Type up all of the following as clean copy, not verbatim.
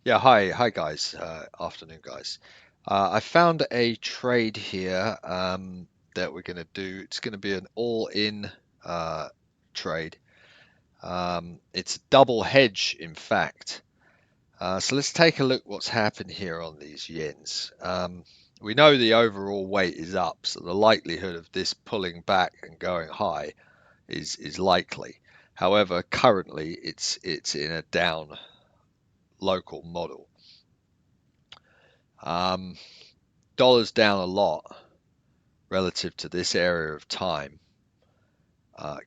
Yeah, hi guys. Afternoon, guys. I found a trade here that we're going to do. It's going to be an all-in uh, trade. It's a double hedge, in fact. So let's take a look what's happened here on these yens. We know the overall weight is up, so the likelihood of this pulling back and going high is likely. However, currently it's in a down local model. Um, Dollar's down a lot relative to this area of time.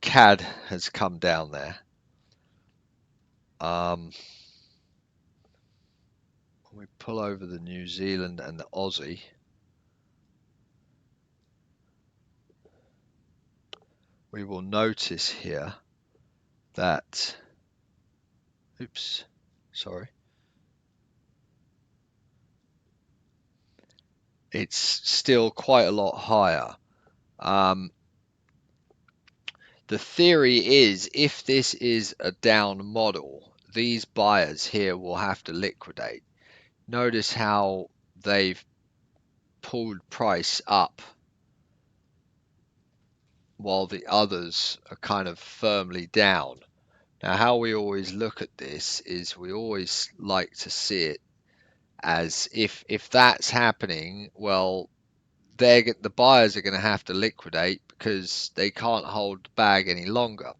CAD has come down there. When we pull over the New Zealand and the Aussie, we will notice here that, oops, sorry, it's still quite a lot higher. Um, the theory is if this is a down model, these buyers here will have to liquidate. Notice how they've pulled price up while the others are kind of firmly down. Now, how we always look at this is we always like to see it as if that's happening, well, the buyers are going to have to liquidate because they can't hold the bag any longer.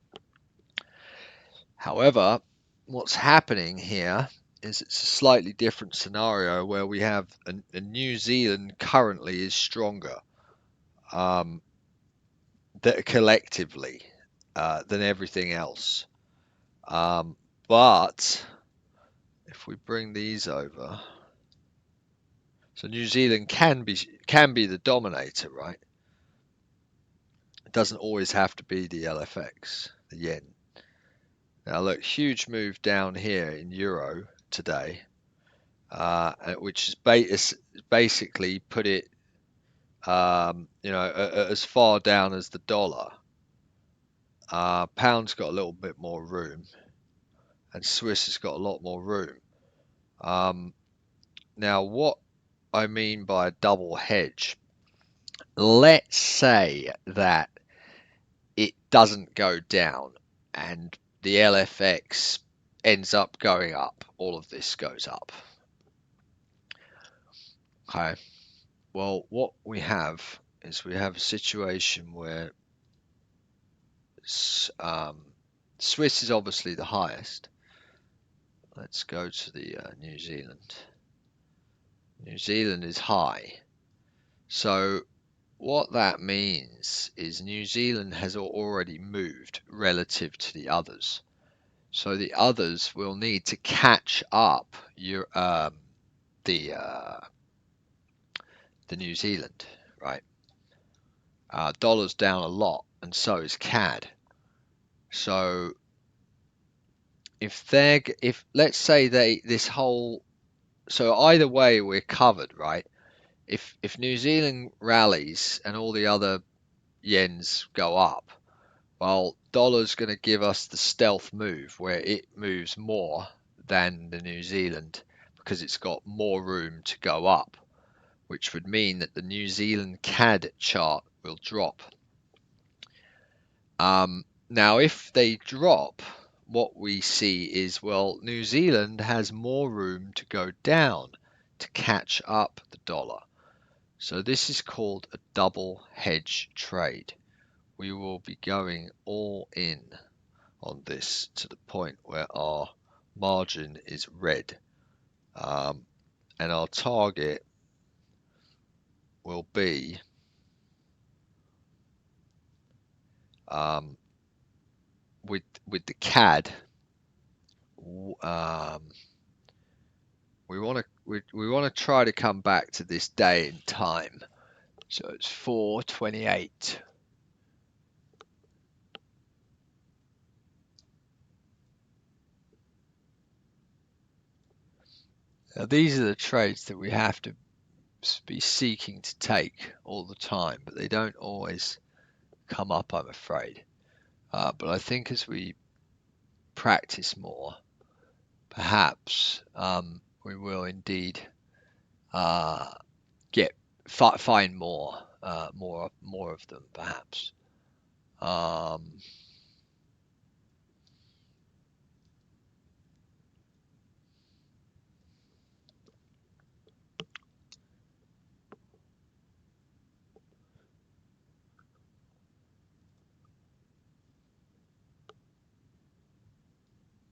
However, what's happening here is it's a slightly different scenario where we have a New Zealand currently is stronger um, that collectively than everything else. Um, but if we bring these over, so New Zealand can be the dominator, right? It doesn't always have to be the LFX, the yen. Now look, huge move down here in euro today, which is basically put it, as far down as the dollar. Pound's got a little bit more room, and Swiss has got a lot more room. Um, Now, what I mean by a double hedge, let's say that it doesn't go down and the LFX ends up going up, all of this goes up. Okay, well, what we have is we have a situation where um, Swiss is obviously the highest. Let's go to the New Zealand. New Zealand is high. So what that means is New Zealand has already moved relative to the others. So the others will need to catch up the uh, the New Zealand, right? Dollar's down a lot, and so is CAD. So if let's say this whole, so either way we're covered, right? If New Zealand rallies and all the other yens go up, well, dollar's going to give us the stealth move where it moves more than the New Zealand because it's got more room to go up, which would mean that the New Zealand CAD chart will drop. Now, if they drop, what we see is, well, New Zealand has more room to go down to catch up the dollar. So this is called a double hedge trade. We will be going all in on this to the point where our margin is red, and our target will be um, with the CAD. Um, we want to try to come back to this day in time. So it's 428. Now these are the trades that we have to be seeking to take all the time, but they don't always come up, I'm afraid. But I think as we practice more, perhaps we will indeed get find more of them perhaps. Um,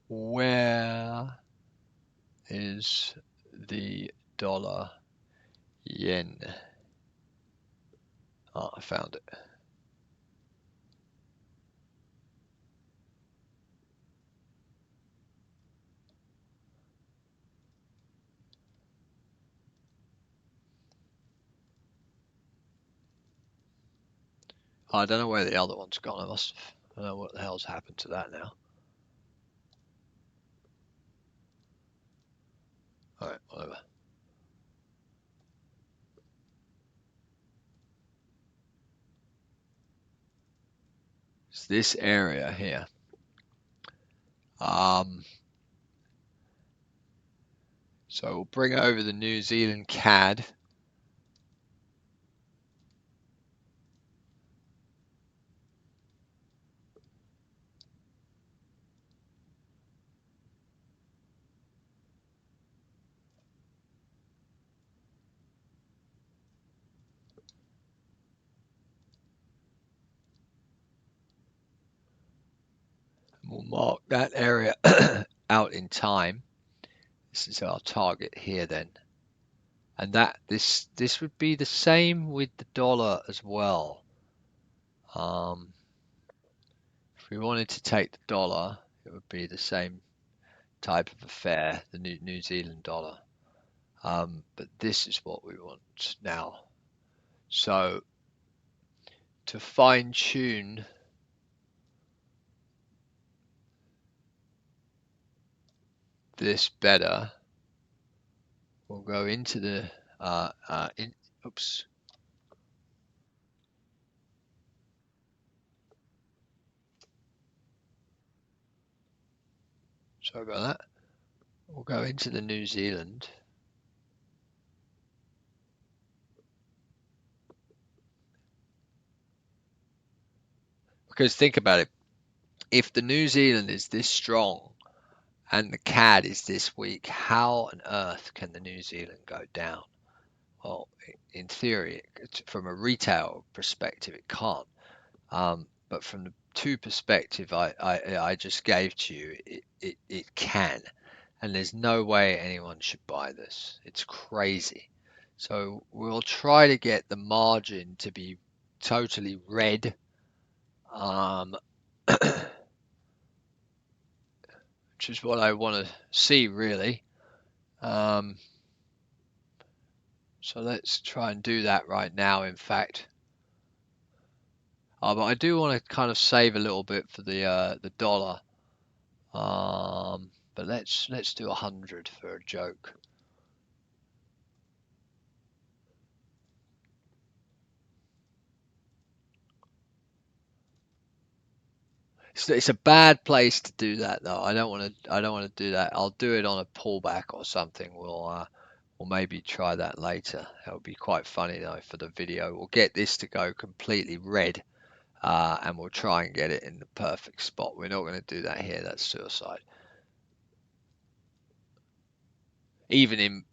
where is the dollar yen? Oh, I found it. I don't know where the other one's gone. I don't know what the hell's happened to that now. Alright, whatever. It's this area here. Um, so we'll bring over the New Zealand CAD. We'll mark that area out in time. This is our target here then. And this would be the same with the dollar as well. If we wanted to take the dollar, it would be the same type of affair, the New Zealand dollar. But this is what we want now. So to fine tune this better, we'll go into the oops. Sorry about that. We'll go into the New Zealand. Because think about it. If the New Zealand is this strong and the CAD is this weak, how on earth can the New Zealand go down? Well, in theory, from a retail perspective, it can't. But from the two perspective I just gave to you, it can. And there's no way anyone should buy this. It's crazy. So we'll try to get the margin to be totally red. Which is what I want to see really. So let's try and do that right now, in fact. But I do want to kind of save a little bit for the dollar. But let's do 100 for a joke. It's a bad place to do that though. I don't want to do that. I'll do it on a pullback or something. We'll maybe try that later. That would be quite funny though for the video. We'll get this to go completely red, and we'll try and get it in the perfect spot. We're not going to do that here. That's suicide. Even in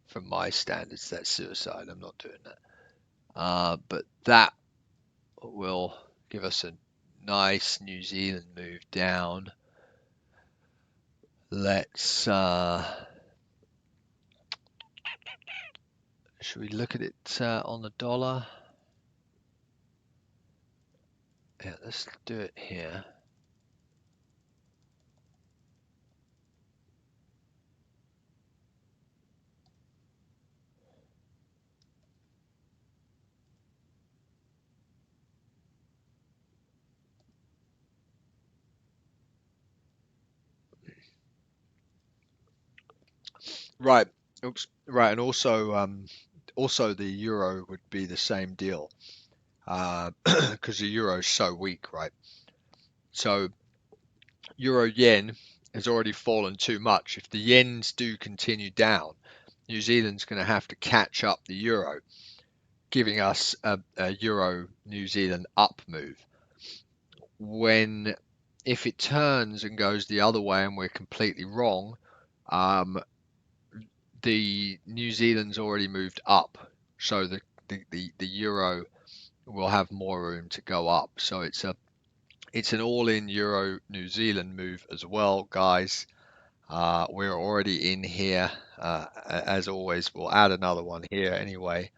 from my standards, that's suicide. I'm not doing that. But that will give us a nice New Zealand move down. Let's should we look at it on the dollar? Yeah, let's do it here. Right. Oops. Right, and also the euro would be the same deal, because the euro is so weak, right? So euro yen has already fallen too much. If the yens do continue down, New Zealand's going to have to catch up the euro, giving us a euro New Zealand up move. When if it turns and goes the other way and we're completely wrong, um, the New Zealand's already moved up, so the euro will have more room to go up. So it's an all-in euro New Zealand move as well, guys. We're already in here. As always, we'll add another one here anyway.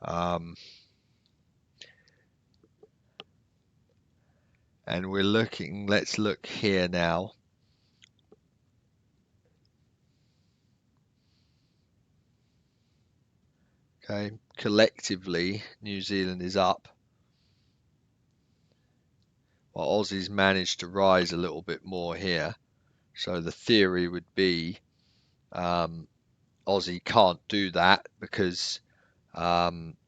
And we're looking, let's look here now. Okay, collectively, New Zealand is up, while Aussie's managed to rise a little bit more here. So the theory would be Aussie can't do that because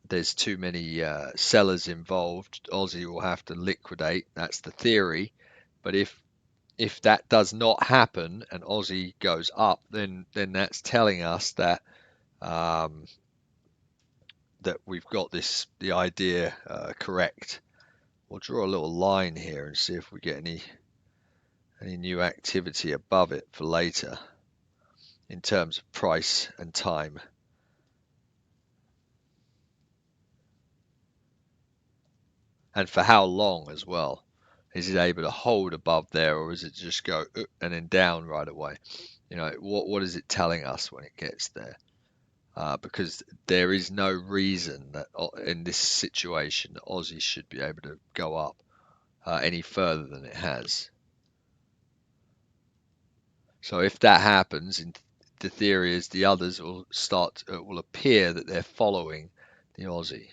there's too many sellers involved. Aussie will have to liquidate. That's the theory. But if that does not happen and Aussie goes up, then that's telling us that that we've got the idea correct. We'll draw a little line here and see if we get any new activity above it for later in terms of price and time. And for how long as well. Is it able to hold above there, or is it just go and then down right away? You know, what is it telling us when it gets there? Because there is no reason that in this situation that Aussie should be able to go up any further than it has. So if that happens, the theory is the others will start, will appear that they're following the Aussie.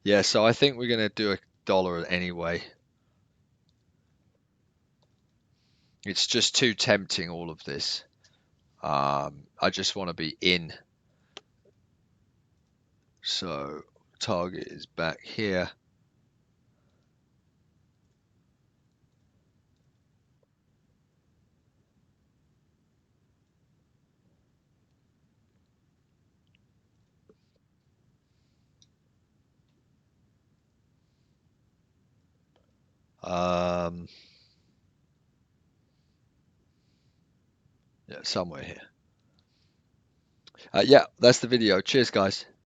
Yeah, so I think we're going to do a dollar anyway. It's just too tempting, all of this. I just want to be in. So target is back here. Yeah, somewhere here. Yeah, that's the video. Cheers, guys.